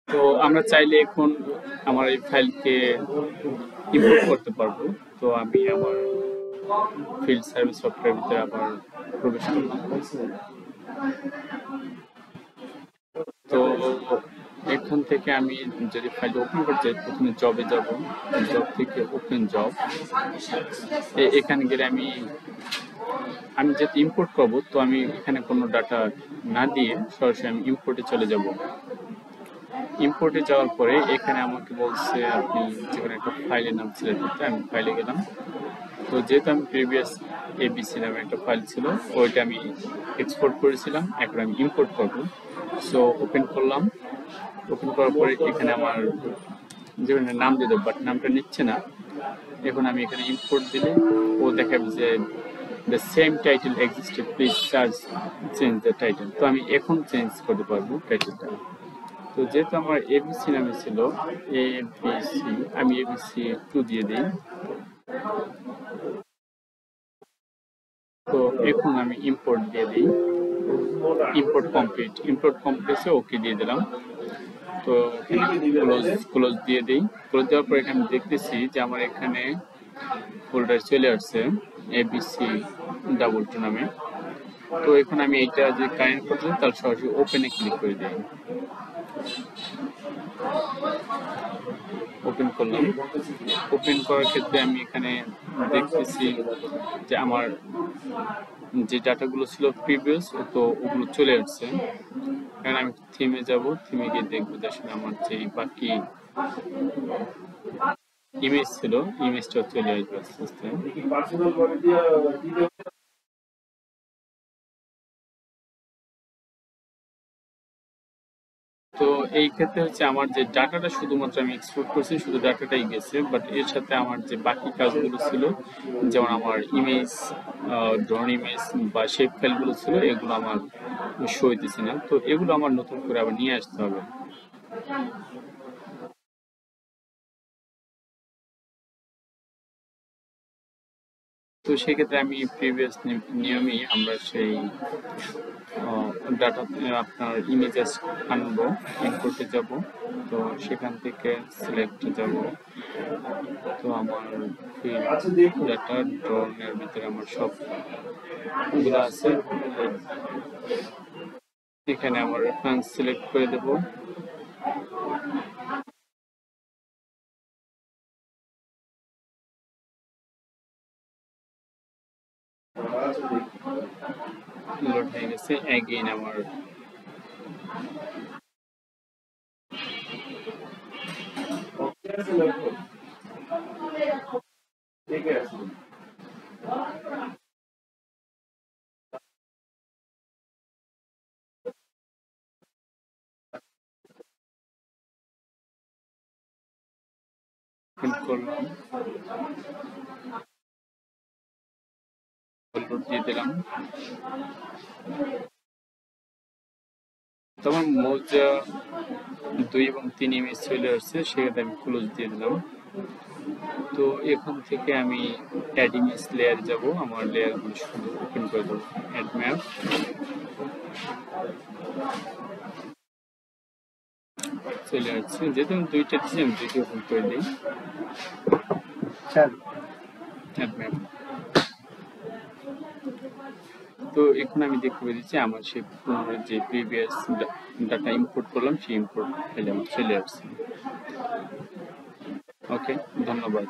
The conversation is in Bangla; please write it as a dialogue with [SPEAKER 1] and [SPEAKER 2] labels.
[SPEAKER 1] তো আমরা চাইলে এখন আমার এই ফাইলকে ইম্পোর্ট করতে পারবো। তো আমি আমার ফিল্ড সার্ভিস সফটওয়্যার ভিতরে আবার প্রবেশ করলাম। তো এখান থেকে আমি যদি ফাইলটা ওপেন করতে চাই, প্রথমে জবে যাব, জব থেকে ওপেন জব, এখানে গেলে আমি আমি যেহেতু ইম্পোর্ট করবো, তো আমি এখানে কোনো ডাটা না দিয়ে সরাসরি আমি ইম্পোর্টে চলে যাব। ইম্পোর্টে যাওয়ার পরে এখানে আমাকে বলছে আপনি যেখানে একটা ফাইলের নাম সিলেক্ট করতে, আমি ফাইলে গেলাম। তো যেহেতু আমি প্রিভিয়াস এবিসি নামে একটা ফাইল ছিল, ওইটা আমি এক্সপোর্ট করেছিলাম, এখন আমি ইম্পোর্ট করবো। সো ওপেন করলাম। ওপেন করার পরে এখানে আমার যেখানে নাম দিয়ে দেবো, বাট নামটা নিচ্ছে না। এখন আমি এখানে ইম্পোর্ট দিলে ও দেখাবে যে the same title existed, please change the title। তো আমি এখন চেঞ্জ করতে পারবো টাইটেলটা। তো যেহেতু আমার এবিসি নামে ছিল, এবিসি, আমি এবিসি 2 দিয়ে দিই। তো এখন আমি ইম্পোর্ট দিয়ে দিই, ইম্পোর্ট কমপ্লিট ওকে দিয়ে দিলাম। তো ক্লোজ দিয়ে দিই। ক্লোজ দেওয়ার পর এখানে দেখতেছি যে আমার এখানে ফোল্ডার চলে আসছে এবিসি 2 নামে। তো এখন আমি এইটা যে কানেক্ট করতে তার সরাসরি ওপেনে ক্লিক করে দিই। ওপেন করলাম। ওপেন করার ক্ষেত্রে আমি এখানে দেখতেছি যে আমার যে ডাটাগুলো ছিল প্রিভিয়াস, তো ওগুলো চলে আসছে। এখন আমি থিমে যাব, থিমে গিয়ে দেখবো যে আসলে আমার যে বাকি ইমেজ ছিল, ইমেজটা চলে আসবে আস্তে আস্তে। তো এই ক্ষেত্রে হচ্ছে আমার যে ডাটাটা শুধুমাত্র আমি এক্সপোর্ট করছি, শুধু ডাটাটাই গেছে, বাট এর সাথে আমার যে বাকি কাজগুলো ছিল, যেমন আমার ইমেজ, ড্রন ইমেজ বা শেপ ফাইলগুলো ছিল, এগুলো আমার শো হইতেছে না। তো এগুলো আমার নতুন করে আবার নিয়ে আসতে হবে। তো সেক্ষেত্রে আমি প্রিভিয়াস নিয়মেই আমরা সেই ডাটা আপনার ইমেজেস আনবো, ইম্পোর্টে যাব। তো সেখান থেকে সিলেক্টে যাব। তো আমার ডাটা ড্রনের ভিতরে আমার সবগুলো আছে। এখানে আমার রেফারেন্স সিলেক্ট করে দেব। লোড হয়ে গেছে। এগেইন আমার করলাম, লোড দিয়ে দিলাম। তখন মোজা 2 এবং 3 ইমেজ চলে আসছে, সেক্ষেত্রে আমি ক্লোজ দিয়ে দিলাম। তো এখান থেকে আমি অ্যাড ইমেজ লেয়ার যাব, আমার লেয়ারগুলো শুধু ওপেন করে দেবো। অ্যাড ম্যাপ, চলে আসছে। যেহেতু আমি 2টা দিচ্ছি, আমি 2টি ওপেন করে দিই। Add map. তো এখন আমি দেখতে পেয়েছি আমার সেই যে প্রিভিয়াস ডাটা ইম্পোর্ট করলাম, সেই ইম্পোর্ট ফাইলে আমার চলে আসছে। ওকে, ধন্যবাদ।